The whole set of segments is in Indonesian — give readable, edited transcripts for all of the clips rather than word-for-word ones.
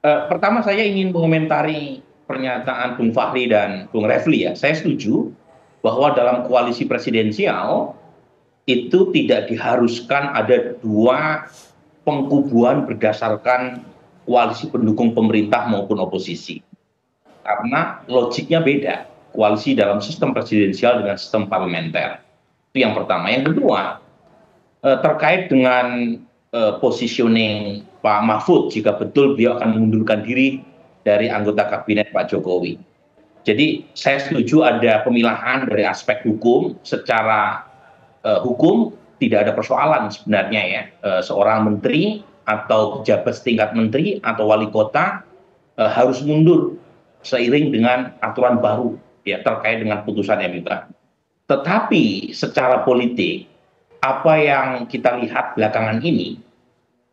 Pertama saya ingin mengomentari pernyataan Bung Fahri dan Bung Refli ya. Saya setuju bahwa dalam koalisi presidensial itu tidak diharuskan ada dua pengkubuan berdasarkan koalisi pendukung pemerintah maupun oposisi. Karena logiknya beda. Koalisi dalam sistem presidensial dengan sistem parlementer. Itu yang pertama. Yang kedua, terkait dengan positioning Pak Mahfud jika betul beliau akan mengundurkan diri dari anggota kabinet Pak Jokowi. Jadi saya setuju ada pemilahan dari aspek hukum. Secara hukum tidak ada persoalan sebenarnya ya. Seorang menteri atau pejabat setingkat menteri atau wali kota harus mundur seiring dengan aturan baru ya terkait dengan putusan MK. Tetapi secara politik apa yang kita lihat belakangan ini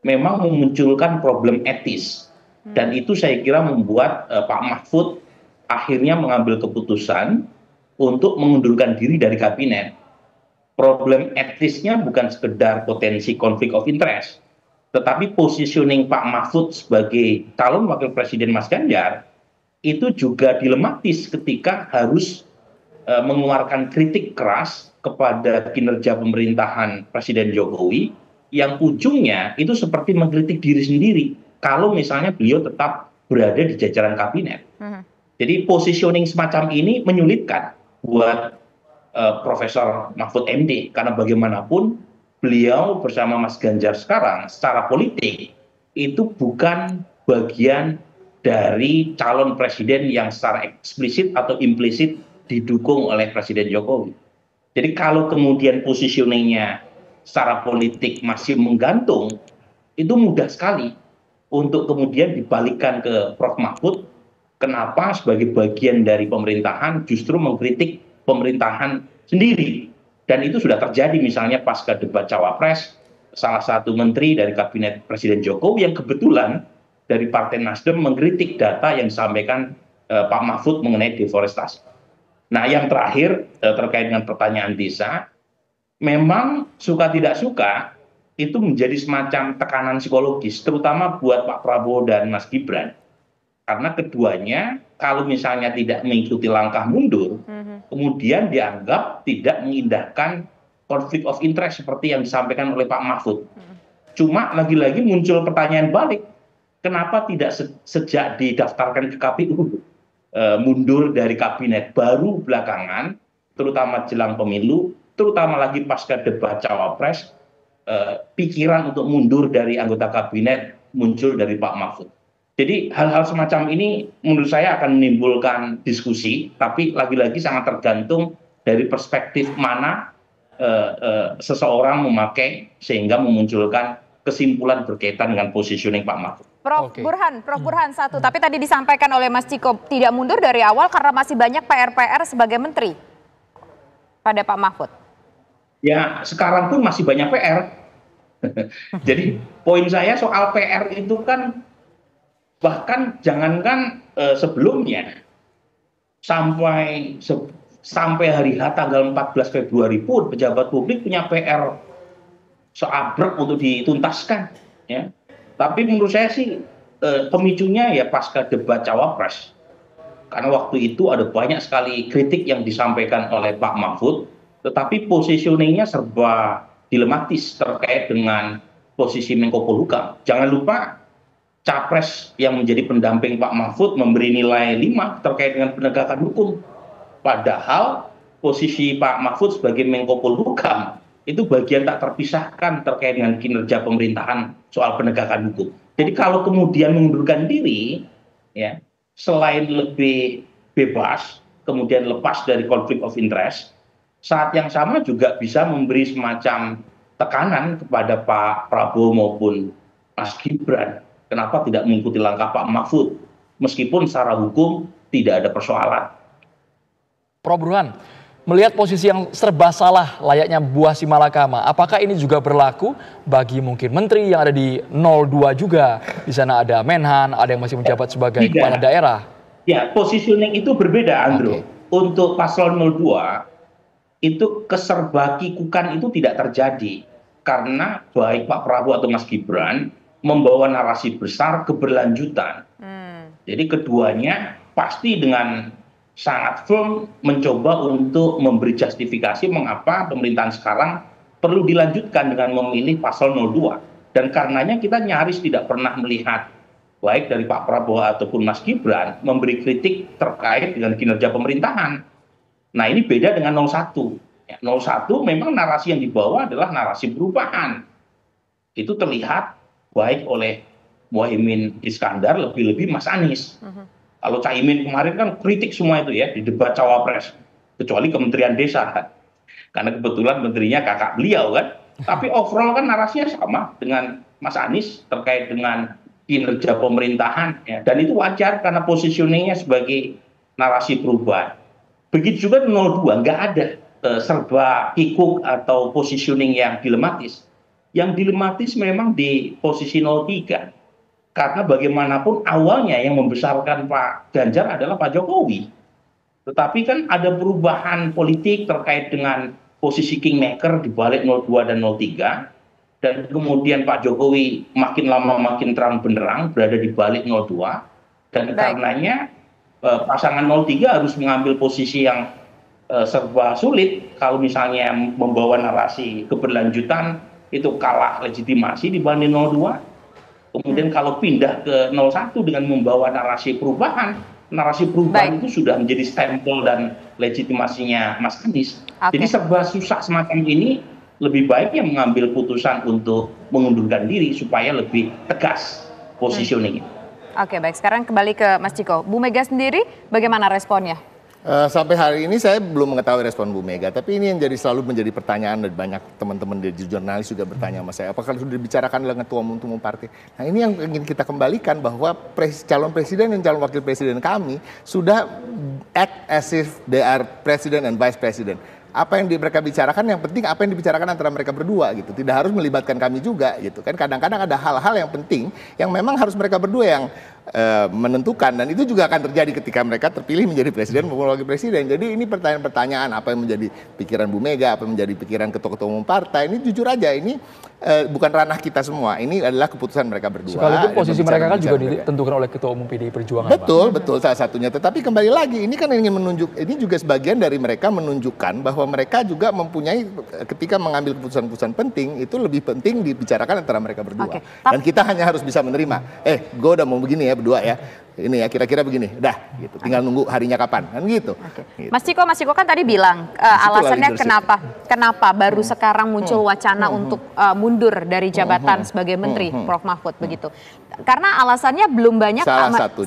memang memunculkan problem etis dan itu saya kira membuat Pak Mahfud akhirnya mengambil keputusan untuk mengundurkan diri dari kabinet. Problem etisnya bukan sekedar potensi konflik of interest, tetapi positioning Pak Mahfud sebagai calon wakil presiden Mas Ganjar itu juga dilematis ketika harus mengeluarkan kritik keras kepada kinerja pemerintahan Presiden Jokowi yang ujungnya itu seperti mengkritik diri sendiri kalau misalnya beliau tetap berada di jajaran kabinet. Jadi positioning semacam ini menyulitkan buat Profesor Mahfud MD karena bagaimanapun beliau bersama Mas Ganjar sekarang secara politik itu bukan bagian dari calon presiden yang secara eksplisit atau implisit didukung oleh Presiden Jokowi. Jadi kalau kemudian positioningnya secara politik masih menggantung, itu mudah sekali untuk kemudian dibalikkan ke Prof Mahfud. Kenapa sebagai bagian dari pemerintahan justru mengkritik pemerintahan sendiri? Dan itu sudah terjadi misalnya pasca debat Cawapres, salah satu menteri dari kabinet Presiden Jokowi yang kebetulan dari Partai Nasdem mengkritik data yang disampaikan Pak Mahfud mengenai deforestasi. Nah, yang terakhir terkait dengan pertanyaan desa, memang suka tidak suka itu menjadi semacam tekanan psikologis, terutama buat Pak Prabowo dan Mas Gibran. Karena keduanya kalau misalnya tidak mengikuti langkah mundur, kemudian dianggap tidak mengindahkan konflik of interest seperti yang disampaikan oleh Pak Mahfud. Cuma lagi-lagi muncul pertanyaan balik, kenapa tidak sejak didaftarkan ke KPU mundur dari kabinet baru belakangan, terutama jelang pemilu, terutama lagi pasca debat Cawapres, pikiran untuk mundur dari anggota kabinet muncul dari Pak Mahfud. Jadi hal-hal semacam ini menurut saya akan menimbulkan diskusi, tapi lagi-lagi sangat tergantung dari perspektif mana seseorang memakai sehingga memunculkan kesimpulan berkaitan dengan positioning Pak Mahfud. Prof Burhan satu, tapi tadi disampaikan oleh Mas Ciko tidak mundur dari awal karena masih banyak PR-PR sebagai menteri pada Pak Mahfud. Ya sekarang pun masih banyak PR. Jadi poin saya soal PR itu kan bahkan jangankan sebelumnya sampai hari H tanggal 14 Februari pun pejabat publik punya PR seabrek untuk dituntaskan ya. Tapi menurut saya sih pemicunya ya pasca debat Cawapres. Karena waktu itu ada banyak sekali kritik yang disampaikan oleh Pak Mahfud, tetapi positioningnya serba dilematis terkait dengan posisi Menko Polhukam. Jangan lupa Capres yang menjadi pendamping Pak Mahfud memberi nilai 5 terkait dengan penegakan hukum. Padahal posisi Pak Mahfud sebagai Menko Polhukam itu bagian tak terpisahkan terkait dengan kinerja pemerintahan soal penegakan hukum. Jadi kalau kemudian mengundurkan diri, ya selain lebih bebas, kemudian lepas dari konflik of interest, saat yang sama juga bisa memberi semacam tekanan kepada Pak Prabowo maupun Mas Gibran. Kenapa tidak mengikuti langkah Pak Mahfud? Meskipun secara hukum tidak ada persoalan. Prof Burhan, melihat posisi yang serba salah layaknya buah si malakama, apakah ini juga berlaku bagi mungkin menteri yang ada di 02 juga? Di sana ada Menhan, ada yang masih menjabat sebagai kepala daerah. Ya, positioning itu berbeda, Andrew. Untuk paslon 02, itu keserbakikukan itu tidak terjadi. Karena baik Pak Prabowo atau Mas Gibran, membawa narasi besar keberlanjutan. Jadi keduanya pasti dengan sangat firm mencoba untuk memberi justifikasi mengapa pemerintahan sekarang perlu dilanjutkan dengan memilih pasal 02. Dan karenanya kita nyaris tidak pernah melihat baik dari Pak Prabowo ataupun Mas Gibran memberi kritik terkait dengan kinerja pemerintahan. Nah ini beda dengan 01. 01 memang narasi yang dibawa adalah narasi perubahan. Itu terlihat baik oleh Muhaimin Iskandar, lebih-lebih Mas Anies. Kalau Caimin kemarin kan kritik semua itu ya di debat cawapres, kecuali Kementerian Desa, karena kebetulan menterinya kakak beliau kan. Tapi overall kan narasinya sama dengan Mas Anies terkait dengan kinerja pemerintahan, ya. Dan itu wajar karena positioningnya sebagai narasi perubahan. Begitu juga 02, nggak ada serba kikuk atau positioning yang dilematis. Yang dilematis memang di posisi 03. Karena bagaimanapun awalnya yang membesarkan Pak Ganjar adalah Pak Jokowi. Tetapi kan ada perubahan politik terkait dengan posisi kingmaker di balik 02 dan 03. Dan kemudian Pak Jokowi makin lama makin terang benderang berada di balik 02. Dan karenanya pasangan 03 harus mengambil posisi yang serba sulit. Kalau misalnya membawa narasi keberlanjutan itu kalah legitimasi dibanding 02. Kemudian kalau pindah ke 01 dengan membawa narasi perubahan itu sudah menjadi stempel dan legitimasinya Mas Anies. Jadi serba susah semacam ini, lebih baik yang mengambil putusan untuk mengundurkan diri supaya lebih tegas positioning. Oke, baik. Sekarang kembali ke Mas Ciko. Bu Mega sendiri bagaimana responnya? Sampai hari ini saya belum mengetahui respon Bu Mega, tapi ini yang selalu menjadi pertanyaan dan banyak teman-teman di jurnalis juga bertanya sama saya, apakah sudah dibicarakan dengan ketua umum partai? Nah ini yang ingin kita kembalikan bahwa calon presiden dan calon wakil presiden kami sudah act as if they are president and vice president. Apa yang mereka bicarakan, yang penting apa yang dibicarakan antara mereka berdua gitu. Tidak harus melibatkan kami juga gitu kan. Kadang-kadang ada hal-hal yang penting yang memang harus mereka berdua yang menentukan, dan itu juga akan terjadi ketika mereka terpilih menjadi presiden maupun wakil presiden. Jadi ini pertanyaan-pertanyaan apa yang menjadi pikiran Bu Mega, apa yang menjadi pikiran ketua-ketua umum partai, ini jujur aja ini bukan ranah kita semua. Ini adalah keputusan mereka berdua. Sekalipun posisi mereka kan juga ditentukan oleh ketua umum PDI Perjuangan. Betul salah satunya. Tetapi kembali lagi ini kan ingin menunjuk, ini juga sebagian dari mereka menunjukkan bahwa mereka juga mempunyai, ketika mengambil keputusan-keputusan penting itu lebih penting dibicarakan antara mereka berdua. Dan kita hanya harus bisa menerima. Gue udah mau begini ya berdua ya. Ini ya kira-kira begini, dah gitu. Tinggal nunggu harinya kapan, kan gitu. Gitu. Mas Ciko kan tadi bilang alasannya kenapa baru sekarang muncul wacana untuk mundur dari jabatan sebagai menteri, Prof Mahfud begitu. Karena alasannya belum banyak,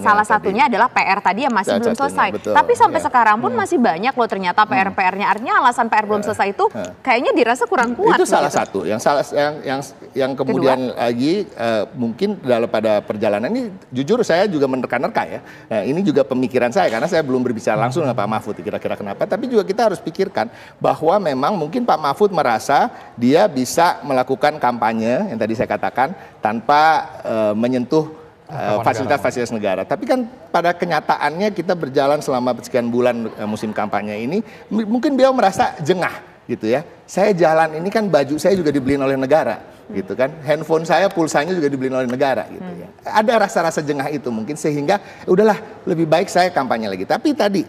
salah satunya adalah PR tadi yang masih belum selesai. Betul, tapi sampai sekarang pun masih banyak loh ternyata PR-nya. Artinya alasan PR belum selesai itu kayaknya dirasa kurang kuat. Itu salah satu. Yang kemudian lagi mungkin dalam pada perjalanan ini, jujur saya juga menerka-nerka ya. Nah, ini juga pemikiran saya karena saya belum berbicara langsung dengan Pak Mahfud kira-kira kenapa. Tapi juga kita harus pikirkan bahwa memang mungkin Pak Mahfud merasa dia bisa melakukan kampanye yang tadi saya katakan tanpa menyentuh fasilitas-fasilitas negara. Tapi kan pada kenyataannya kita berjalan selama sekian bulan musim kampanye ini, mungkin beliau merasa jengah gitu ya. Saya jalan ini kan baju saya juga dibeliin oleh negara gitu kan. Handphone saya, pulsanya juga dibeliin oleh negara gitu ya. Ada rasa-rasa jengah itu mungkin sehingga udahlah lebih baik saya kampanye lagi. Tapi tadi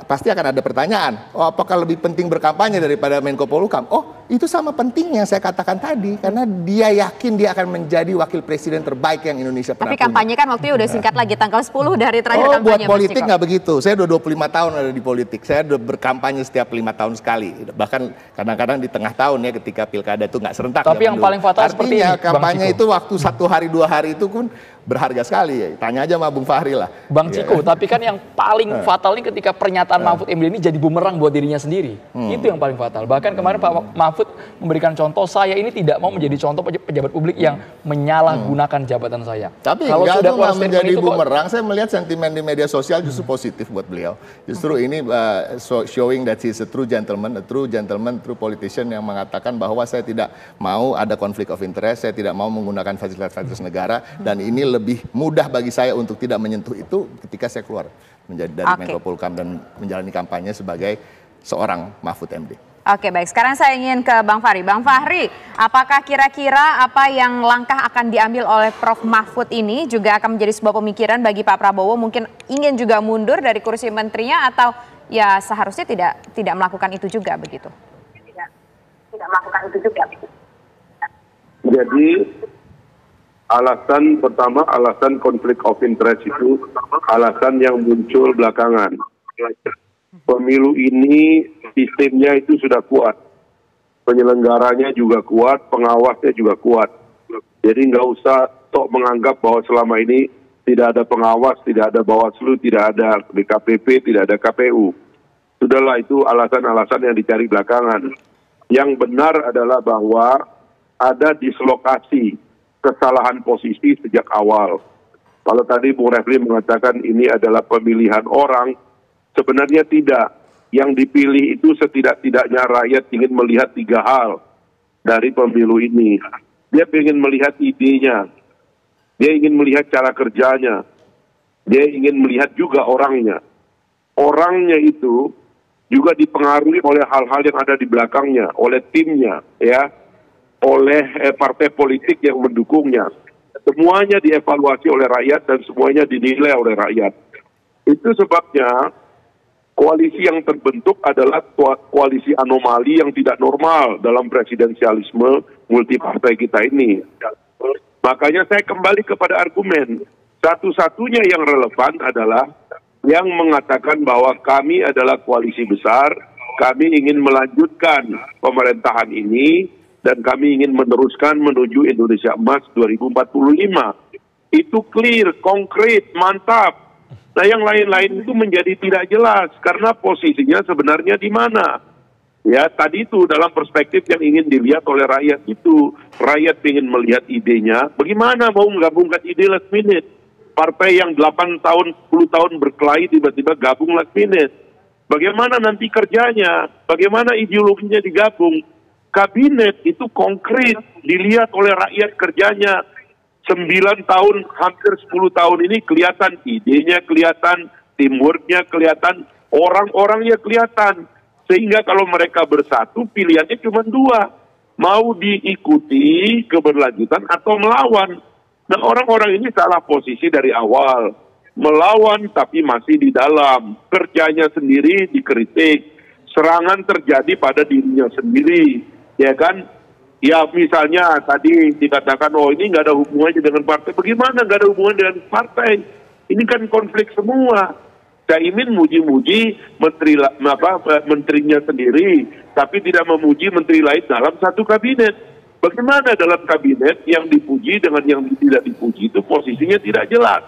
pasti akan ada pertanyaan, apakah lebih penting berkampanye daripada Menko Polhukam? Itu sama pentingnya saya katakan tadi, karena dia yakin dia akan menjadi wakil presiden terbaik yang Indonesia pernah punya. Tapi kampanye kan waktunya udah singkat lagi, tanggal 10 dari terakhir kampanye. Buat politik nggak begitu, saya udah 25 tahun ada di politik, saya udah berkampanye setiap 5 tahun sekali, bahkan kadang-kadang di tengah tahun ya ketika pilkada itu nggak serentak. Tapi yang paling fatal seperti ini, kampanye itu waktu 1 hari 2 hari itu pun berharga sekali ya. Tanya aja sama Bung Fahri lah. Bang Ciko, tapi kan yang paling fatal ini ketika pernyataan Mahfud MD ini jadi bumerang buat dirinya sendiri. Itu yang paling fatal. Bahkan kemarin Pak Mahfud memberikan contoh, saya ini tidak mau menjadi contoh pejabat publik yang menyalahgunakan jabatan saya. Tapi kalau sudah menjadi bumerang, saya melihat sentimen di media sosial justru positif buat beliau. Justru ini showing that he is a true gentleman, true politician yang mengatakan bahwa saya tidak mau ada konflik of interest, saya tidak mau menggunakan fasilitas-fasilitas negara, dan ini lebih mudah bagi saya untuk tidak menyentuh itu ketika saya keluar menjadi dari Menko Polhukam dan menjalani kampanye sebagai seorang Mahfud MD. Oke, baik. Sekarang saya ingin ke Bang Fahri. Bang Fahri, apakah kira-kira apa yang langkah akan diambil oleh Prof. Mahfud ini juga akan menjadi sebuah pemikiran bagi Pak Prabowo, mungkin ingin juga mundur dari kursi menterinya, atau ya seharusnya tidak melakukan itu juga begitu? Tidak melakukan itu juga. Jadi alasan pertama, alasan konflik of interest itu alasan yang muncul belakangan. Pemilu ini sistemnya itu sudah kuat, penyelenggaranya juga kuat, pengawasnya juga kuat. Jadi nggak usah tok menganggap bahwa selama ini tidak ada pengawas, tidak ada Bawaslu, tidak ada DKPP, tidak ada KPU. Sudahlah, itu alasan-alasan yang dicari belakangan. Yang benar adalah bahwa ada dislokasi, kesalahan posisi sejak awal. Kalau tadi Bung Refli mengatakan ini adalah pemilihan orang, sebenarnya tidak. Yang dipilih itu setidak-tidaknya rakyat ingin melihat 3 hal dari pemilu ini. Dia ingin melihat idenya, dia ingin melihat cara kerjanya, dia ingin melihat juga orangnya. Orangnya itu juga dipengaruhi oleh hal-hal yang ada di belakangnya, oleh timnya, ya, oleh partai politik yang mendukungnya. Semuanya dievaluasi oleh rakyat dan semuanya dinilai oleh rakyat. Itu sebabnya koalisi yang terbentuk adalah koalisi anomali yang tidak normal dalam presidensialisme multipartai kita ini. Makanya saya kembali kepada argumen. Satu-satunya yang relevan adalah yang mengatakan bahwa kami adalah koalisi besar, kami ingin melanjutkan pemerintahan ini, dan kami ingin meneruskan menuju Indonesia Emas 2045. Itu clear, konkret, mantap. Nah, yang lain-lain itu menjadi tidak jelas karena posisinya sebenarnya di mana. Ya, tadi itu dalam perspektif yang ingin dilihat oleh rakyat itu. Rakyat ingin melihat idenya, bagaimana mau menggabungkan ide last minute. Partai yang 8 tahun, 10 tahun berkelahi tiba-tiba gabung last minute. Bagaimana nanti kerjanya, bagaimana ideologinya digabung. Kabinet itu konkret, dilihat oleh rakyat kerjanya. 9 tahun, hampir 10 tahun ini kelihatan idenya, kelihatan teamworknya, kelihatan orang-orangnya kelihatan. Sehingga kalau mereka bersatu, pilihannya cuma 2. Mau diikuti keberlanjutan atau melawan. Nah, orang-orang ini salah posisi dari awal. Melawan tapi masih di dalam. Kerjanya sendiri dikritik. Serangan terjadi pada dirinya sendiri. Ya kan? Ya misalnya tadi dikatakan, oh ini nggak ada hubungannya dengan partai. Bagaimana nggak ada hubungan dengan partai? Ini kan konflik semua. Caimin muji-muji menterinya sendiri, tapi tidak memuji menteri lain dalam satu kabinet. Bagaimana dalam kabinet yang dipuji dengan yang tidak dipuji itu posisinya tidak jelas.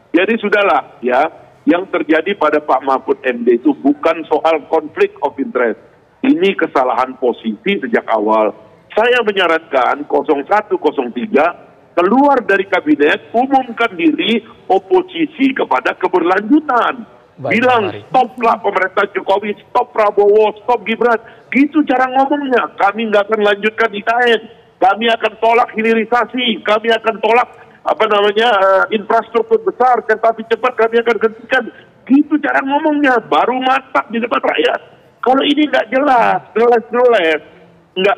Jadi sudahlah ya, yang terjadi pada Pak Mahfud MD itu bukan soal konflik of interest. Ini kesalahan posisi sejak awal. Saya menyarankan 01, 03 keluar dari kabinet, umumkan diri oposisi kepada keberlanjutan. Bilang stoplah pemerintah Jokowi, stop Prabowo, stop Gibran. Gitu cara ngomongnya. Kami nggak akan lanjutkan IKN. Kami akan tolak hilirisasi. Kami akan tolak infrastruktur besar, kereta api cepat kami akan hentikan. Gitu cara ngomongnya. Baru mantap di depan rakyat. Kalau ini nggak jelas, nggak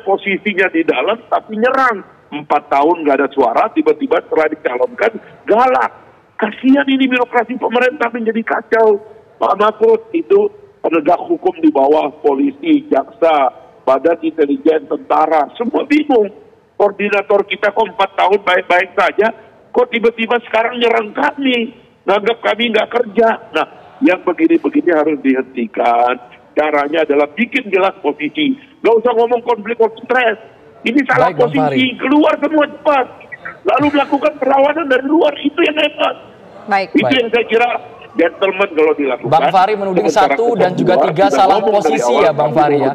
posisinya di dalam tapi nyerang. 4 tahun nggak ada suara, tiba-tiba setelah dicalonkan galak. Kasihan ini birokrasi pemerintah menjadi kacau. Pak Mahfud itu penegak hukum di bawah polisi, jaksa, badan intelijen, tentara, semua bingung. Koordinator kita kok 4 tahun baik-baik saja, kok tiba-tiba sekarang nyerang kami, nganggap kami nggak kerja. Nah, yang begini-begini harus dihentikan. Caranya adalah bikin jelas posisi. Nggak usah ngomong konflik of interest. Ini salah posisi, keluar semua cepat. Lalu melakukan perlawanan dari luar, itu yang hebat. Itu yang saya kira gentleman kalau dilakukan. Bang Fahri menuding 1 dan juga 3 salah posisi ya Bang Fahri ya.